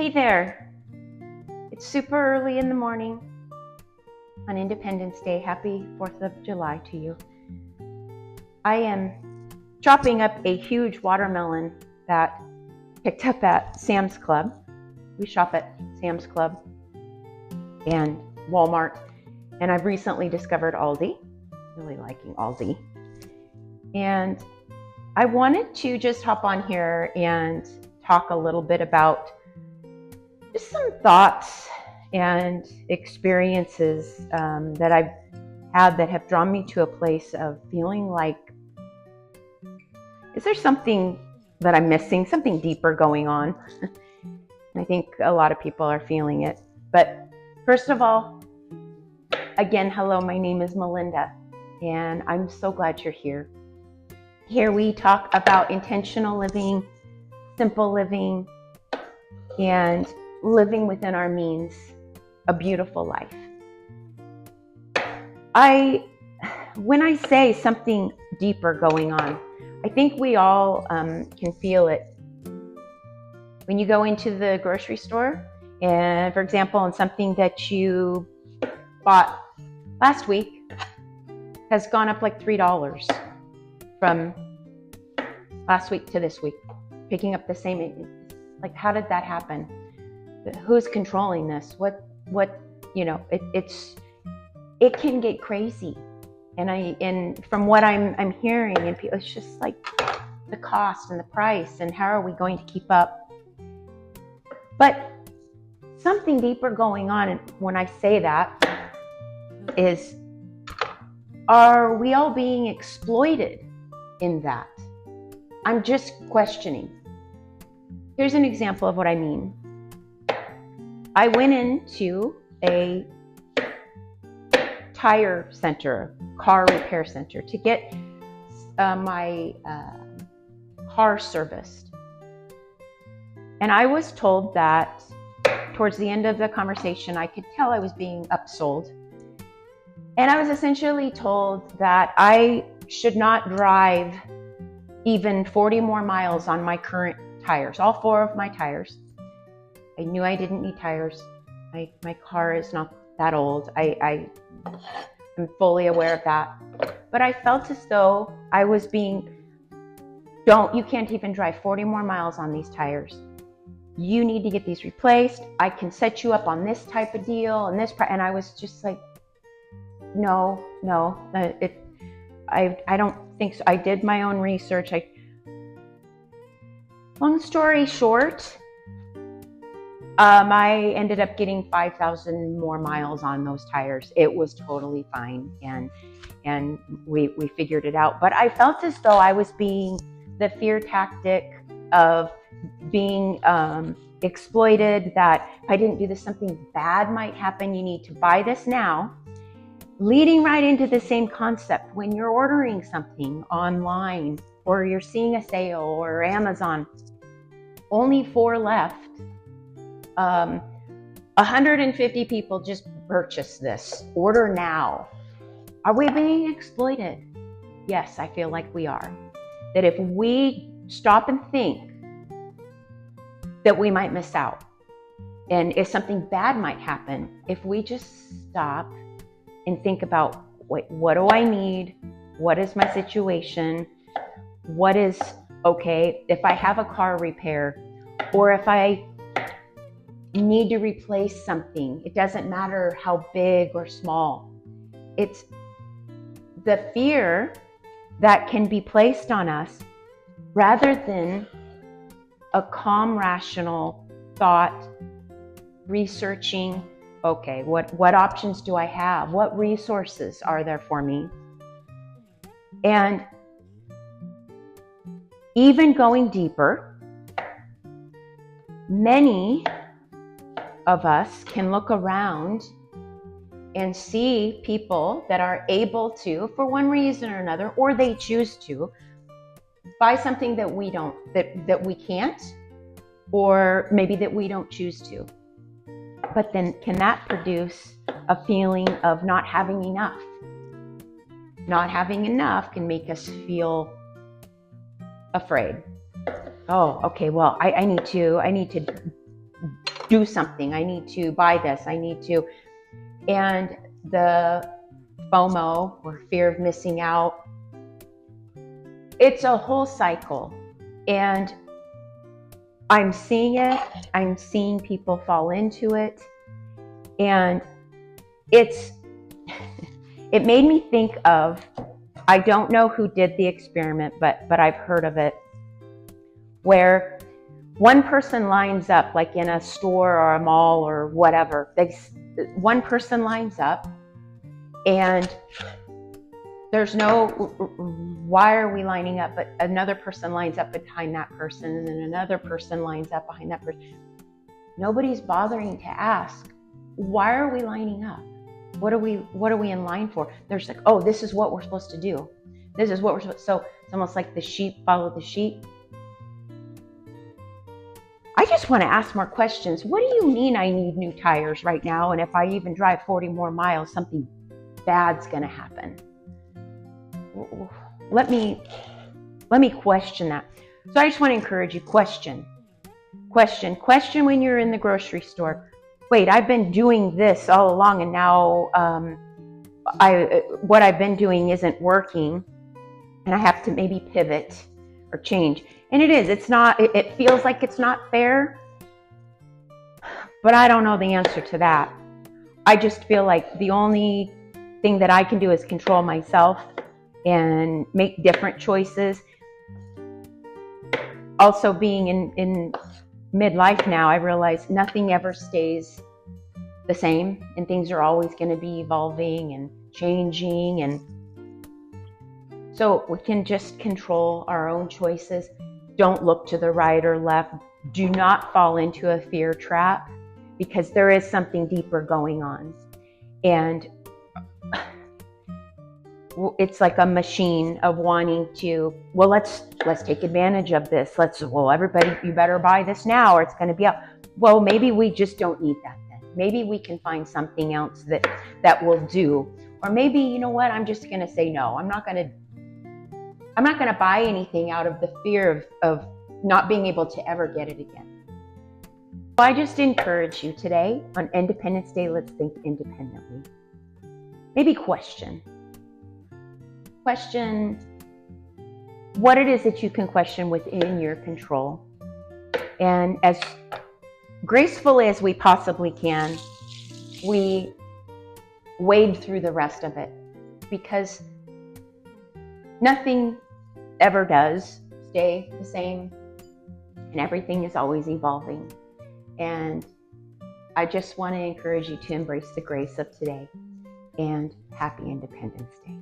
Hey there, it's super early in the morning on Independence Day. Happy 4th of July to you. I am chopping up a huge watermelon that picked up at Sam's Club. We shop at Sam's Club and Walmart, and I've recently discovered Aldi. Really liking Aldi. And I wanted to just hop on here and talk a little bit about just some thoughts and experiences that I've had that have drawn me to a place of feeling like, is there something that I'm missing, something deeper going on? I think a lot of people are feeling it. But first of all, again, hello, my name is Melinda, and I'm so glad you're here. Here we talk about intentional living, simple living, and living within our means, a beautiful life. When I say something deeper going on, I think we all can feel it. When you go into the grocery store, and for example, and something that you bought last week has gone up like $3 from last week to this week, picking up the same, like how did that happen? Who's controlling this? It can get crazy. And from what I'm hearing, and it's just like the cost and the price and how are we going to keep up? But something deeper going on, and when I say that, is, are we all being exploited in that? I'm just questioning. Here's an example of what I mean. I went into a tire center, car repair center, to get my car serviced. And I was told that towards the end of the conversation, I could tell I was being upsold. And I was essentially told that I should not drive even 40 more miles on my current tires, all 4 of my tires. I knew I didn't need tires. My car is not that old. I'm fully aware of that. But I felt as though I was being, you can't even drive 40 more miles on these tires. You need to get these replaced. I can set you up on this type of deal and this, and I was just like, no, I don't think so. I did my own research. Long story short, I ended up getting 5,000 more miles on those tires. It was totally fine, and we figured it out. But I felt as though I was being the fear tactic of being exploited, that if I didn't do this, something bad might happen. You need to buy this now. Leading right into the same concept when you're ordering something online or you're seeing a sale or Amazon, only 4 left. 150 people just purchased this. Order now. Are we being exploited? Yes, I feel like we are. That if we stop and think, that we might miss out. And if something bad might happen, if we just stop and think about, what do I need? What is my situation? What is okay? If I have a car repair, or if I need to replace something, it doesn't matter how big or small. It's the fear that can be placed on us rather than a calm, rational thought, researching, okay, what options do I have? What resources are there for me? And even going deeper, many of us can look around and see people that are able to, for one reason or another, or they choose to, buy something that we don't, that we can't, or maybe that we don't choose to. But then can that produce a feeling of not having enough? Not having enough can make us feel afraid. Oh, okay, well, I need to do something. I need to buy this. I need to. And the FOMO, or fear of missing out, it's a whole cycle. And I'm seeing it. I'm seeing people fall into it. And it made me think of, I don't know who did the experiment, but I've heard of it, where one person lines up, like in a store or a mall or whatever. One person lines up, and there's no, why are we lining up? But another person lines up behind that person, and then another person lines up behind that person. Nobody's bothering to ask, why are we lining up? What are we in line for? There's like, oh, this is what we're supposed to do. This is what we're supposed. So it's almost like the sheep follow the sheep. I just want to ask more questions. What do you mean I need new tires right now? And if I even drive 40 more miles, something bad's going to happen. Let me question that. So I just want to encourage you, question when you're in the grocery store. Wait, I've been doing this all along, and now what I've been doing isn't working, and I have to maybe pivot or change. And it's not, it feels like it's not fair, but I don't know the answer to that. I just feel like the only thing that I can do is control myself and make different choices. Also, being in midlife now, I realize nothing ever stays the same, and things are always going to be evolving and changing. And so we can just control our own choices. Don't look to the right or left. Do not fall into a fear trap, because there is something deeper going on. And it's like a machine of wanting to, well, let's take advantage of this. Everybody, you better buy this now or it's going to be out. Well, maybe we just don't need that then. Maybe we can find something else that will do. Or maybe, you know what, I'm just going to say no. I'm not going to buy anything out of the fear of not being able to ever get it again. So I just encourage you today, on Independence Day, let's think independently. Maybe question what it is that you can question within your control. And as gracefully as we possibly can, we wade through the rest of it, because nothing ever does stay the same, and everything is always evolving. And I just want to encourage you to embrace the grace of today, and happy Independence Day.